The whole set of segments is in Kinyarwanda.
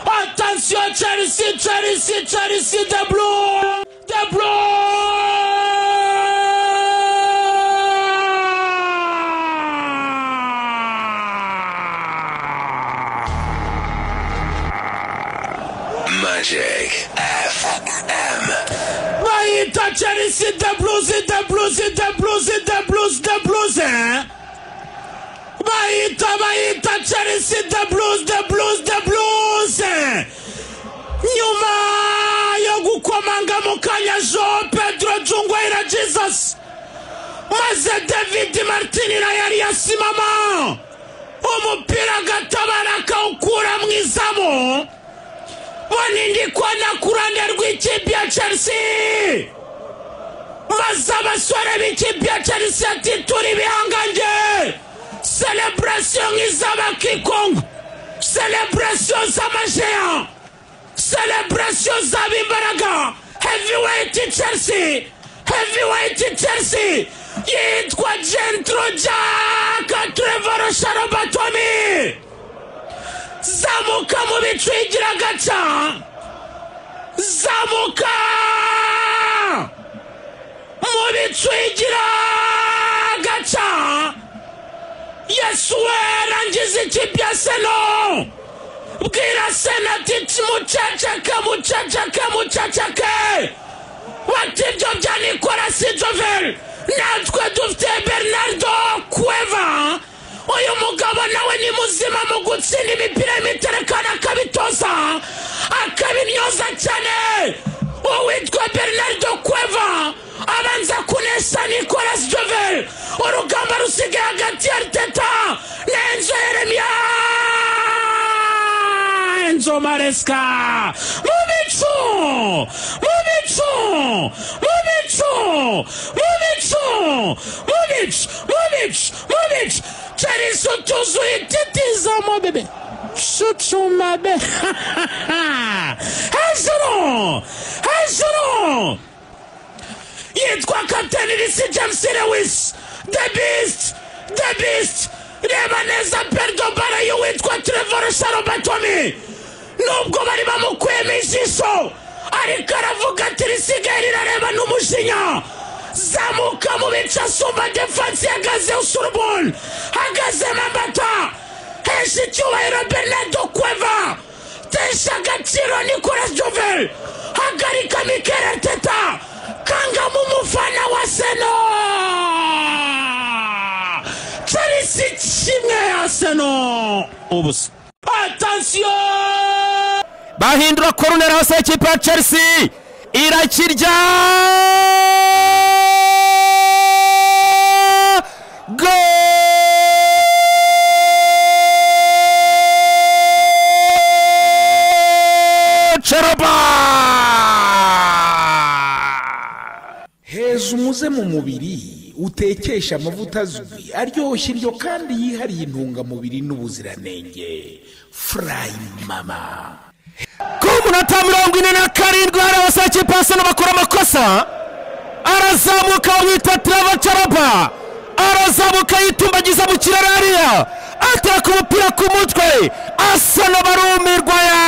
Attention Chelsea, the blue. Magic FM. Maïta Chelsea, the blues, hein? Maïta Chelsea, the blues, hein? Nyuma yo gukomanga mu kanya João Pedro Jungweira Jesus maze David Martini na yari yasimama umupira gatabara kawukura mu izamu bonindi kwana kurande rw'ikipe ya Chelsea maze abasore b'ikipe ya Chelsea ati turi bihanganje celebration iz'abakikongo celebration z'amajea celebration z'abimbaraga heavyweight Chelsea yitwa Gentro Jack Trevor Sharobatwami zamuka mu bicu igira gaca zamuka mu bicu igira gaca Yesu rangiza ikipe ya Seno bwira senatiti mucacake wati ibyo bya Nicolas Jovel natwe dufite Bernardo Cueva uyu mugabo nawe ni muzima mu gutsinda imipira y'imiterekano akabitoza akabinyoza cyane uwitwa Bernardo Cueva abanza kunesha Nicolas Jovel urugamba rusigaye hagati ya Arteta na Enzo Yeremia Enzo Maresca Mubicu Chelsea tuzuye titiza mo bebe chuchu mabe Hejuru yitwa kapiteni Reece James Lewis the beast reba neza Pedro Barreiro witwa Trevor Sharobatwami nubwo bari bamukwema ijisho ariko aravuga ati risigaye rirareba n'umujinya zamuka mu bica sumba defense yagaze usurubul hagaze Mambata heshi cyubahiro Bernardo Cueva tesha agaciro Nicolas Jovel hagarika Mikel Arteta kanga mu mufana wa Seno Chelsea kimwe ya Seno ubus attention bahindura corner hose ikipe ya Chelsea irakirya go Charaba heza umuze mu mubiri utekesha amavuta azwi aryoshye iryo kandi yihariye intungamubiri n'ubuziranenge Fry Mama kumunota 47 harabasa ikipe no bakora amakosa arazamuka wita Trevor Charaba arazamuka yitumbagiza mu kirarariya ataka umupira ku mutwe Arsenal barumirwa ya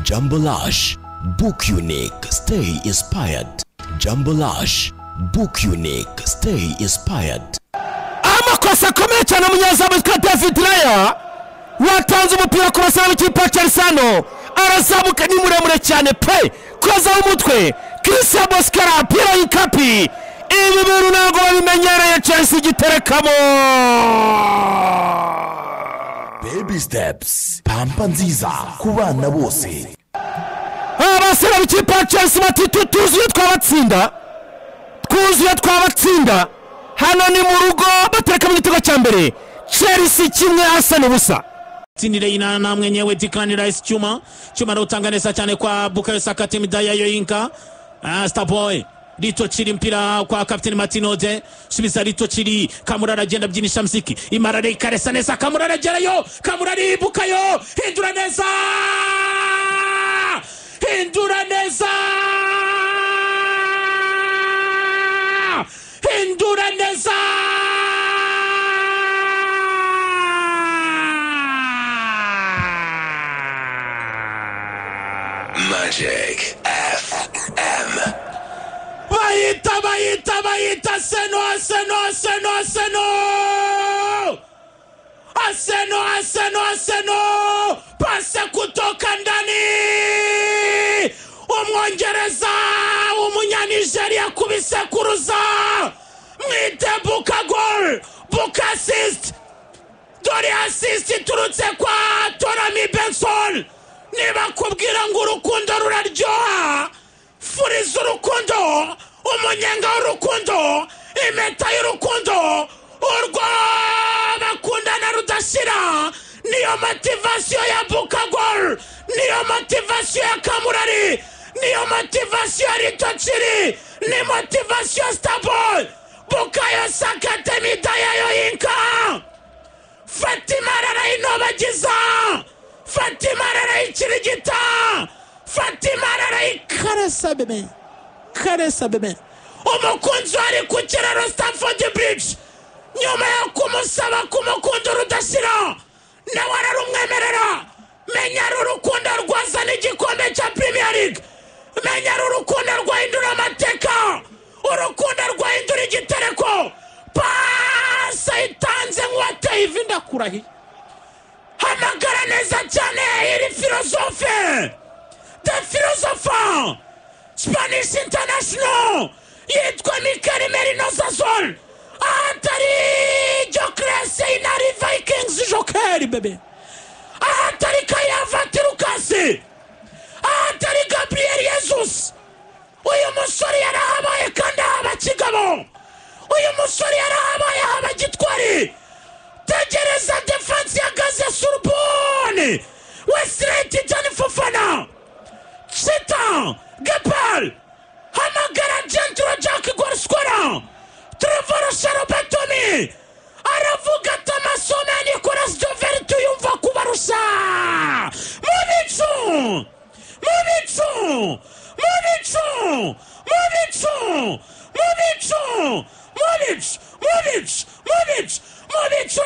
Jumbo Lash, book unique, stay inspired. Jumbo Lash, book unique, stay inspired. amakosa akomeye cyane umunyezamu witwa David Raya watanze umupira ku basore b'ikipe ya Chelsea arazamuka ni muremure cyane pe koza umutwe Christian Bosquera pira y'ikapi ibi bintu ntabwo babimenyereye Chelsea giterekamo Baby steps, pampa nziza ku bana bose. abasore b'ikipe ya Chelsea bati tuzuye twabatsinda hano ni mu rugo batereka mu gitego cya mbere Chelsea kimwe Arsenal busa Tindire ina na mwenyewe Declan Rice Chuma rutanga neza cyane kwa Bukayo Saka timidaya yoyinka Starboy Rito chiri mpira kwa kapiteni Martinode subiza Rito chiri Kamurara agenda byinisha mziki Imarare ikaresa neza Kamurara agerayo Kamurari Bukayo hindura neza bayita Seno pase kutoka ndani umwongereza umunyanigeriya kubisekuruza mwite Buka goal Buka assist dore assist turutse kwa Torami Benson niba kubwira ngo urukundo ruraryoha furiza urukundo umunyenga w'urukundo impeta y'urukundo urwo bakundana rudashira niyo motivation ya Buka goal niyo motivation ya Kamurari niyo motivation ya Ritochiri ni motivation Starboy Bukayo Sakate midaya yo inka Fatima Rarainobagiza Fatima Raraichirigita Fatima Raraikaresa bebe umukunzi wari ku kiraro Stamford Bridge nyuma yo kumusaba kumukunda rudashira nawe ararumwemerera menya urukundo rwazana igikombe cya Premier League menya urukundo rwahindura amateka urukundo rwahindura igitereko pasa itanze nk'uwateye ivi ndakurahiye hamagara neza cyane iri filozofe the philosopher Spanish international yitwa Mikel Merino Sasol atari Jokres inari Vikings Joker bebe atari Kayava Tirukasi atari Gabriel Jesus uyu musore yarahabaye kandi abakigabo uyu musore yarahabaye abagitwari tegereza defense ya Gaze Sorbonne Wesley Tijani Fofana Chita Gapal hamagara Gentro Jack Gorskora Trevor Sharobatomi aravuga tamasome Nicolas Jovertu yumva kubarusha Movic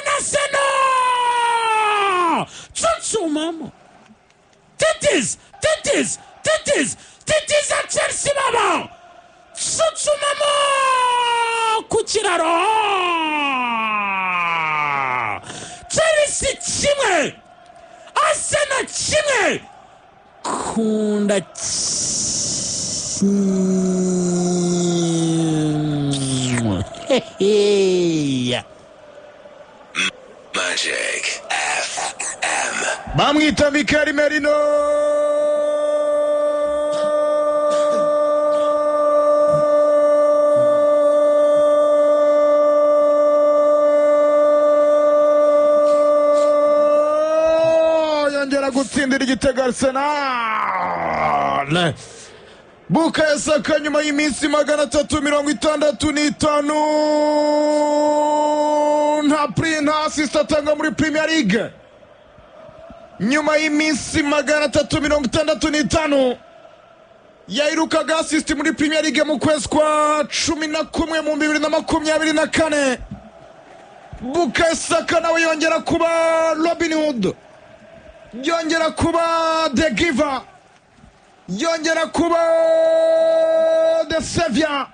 na Seno Tsutsu mama Titis at Chelsea mama Tsutsu mama Kuchiraro Chelsea chimwe Arsenal chimwe Kunda Magic FM. Bamwita Mikel Merino yongera gutsindira igitego Arsenal. Bukayo Saka nyuma y'iminsi 365 nta assist atanga muri Premier League. Nyuma y'iminsi 365 yairukaga assist muri Premier League mu kwezi kwa 11 mu 2024. Bukayo Saka nawe yongera kuba Robin Hood, yongera kuba The Giver, yongera kuba The Savior,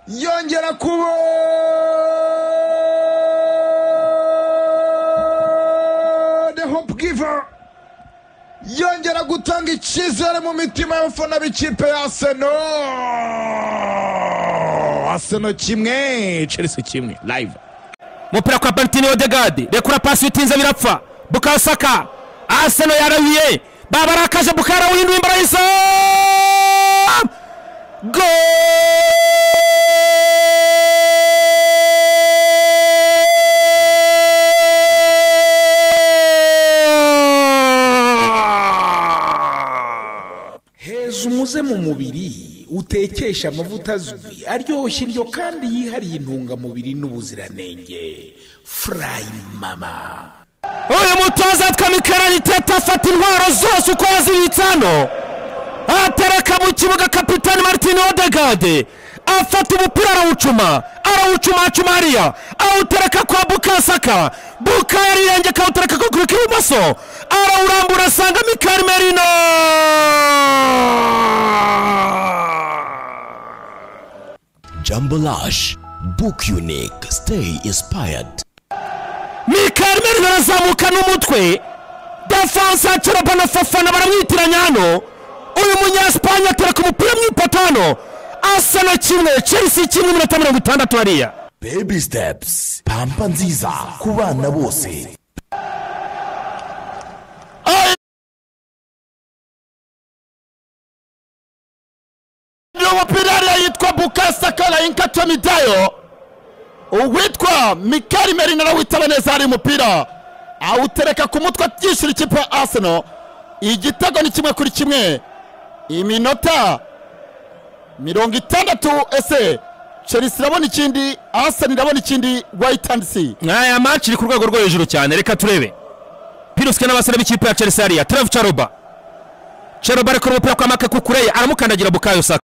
yongera kuba The Hope Giver, yongera gutanga icyizere mu mitima y'abafana b'ikipe ya Arsenal kimwe Chelsea kimwe live. Mupira kwa Martin Odegaard rekura pasi utinze birapfa Bukayo Saka Arsenal yarawiye babarakaje Bukayo winduye imbara y'isa goal heza umuze mu mubiri utekesha amavuta azwi aryoshye iryo kandi yihariye intungamubiri n'ubuziranenge Fry Mama. uyu mutoza twamikarani teta afata intwaro zose uko yazibitse hano atereka mu kibuga kapitani Martin Odegaard afata umupira arawucuma hariya awutereka kwa Bukayo Saka Bukayo yariyengeka awutereka ku kuguru kw'ibumoso arawurambura asanga Mikel Merino. Jumbo Lash. Book unique. Stay inspired. Mikael Merino arazamuka n'umutwe. Defense Cherubano Fofana baramwitiranya hano. Uyu munya-Espanye atera ku mupira mu ipatano. Arsenal kimwe, Chelsea kimwe minota 60 hariya. Baby steps. Pampa nziza ku bana bose. Umupira yitwa Bukasa Kala Inkatomidayo. Uwitwa Mikael Merino arawitaba neza hari umupira. Awutereka ku mutwe yishira ikipe ya Arsenal. Igitego ni kimwe kuri kimwe. Iminota 60 ese Chelsea irabona ikindi, Arsenal irabona ikindi. White and see. Aya match iri ku rwego rwo hejuru cyane. Reka turebe. Piruske n'abasore b'ikipe ya Chelsea hariya. Trevoh Chalobah ariko umupira kwa Marc Cucurella aramukandagira Bukayo Saka.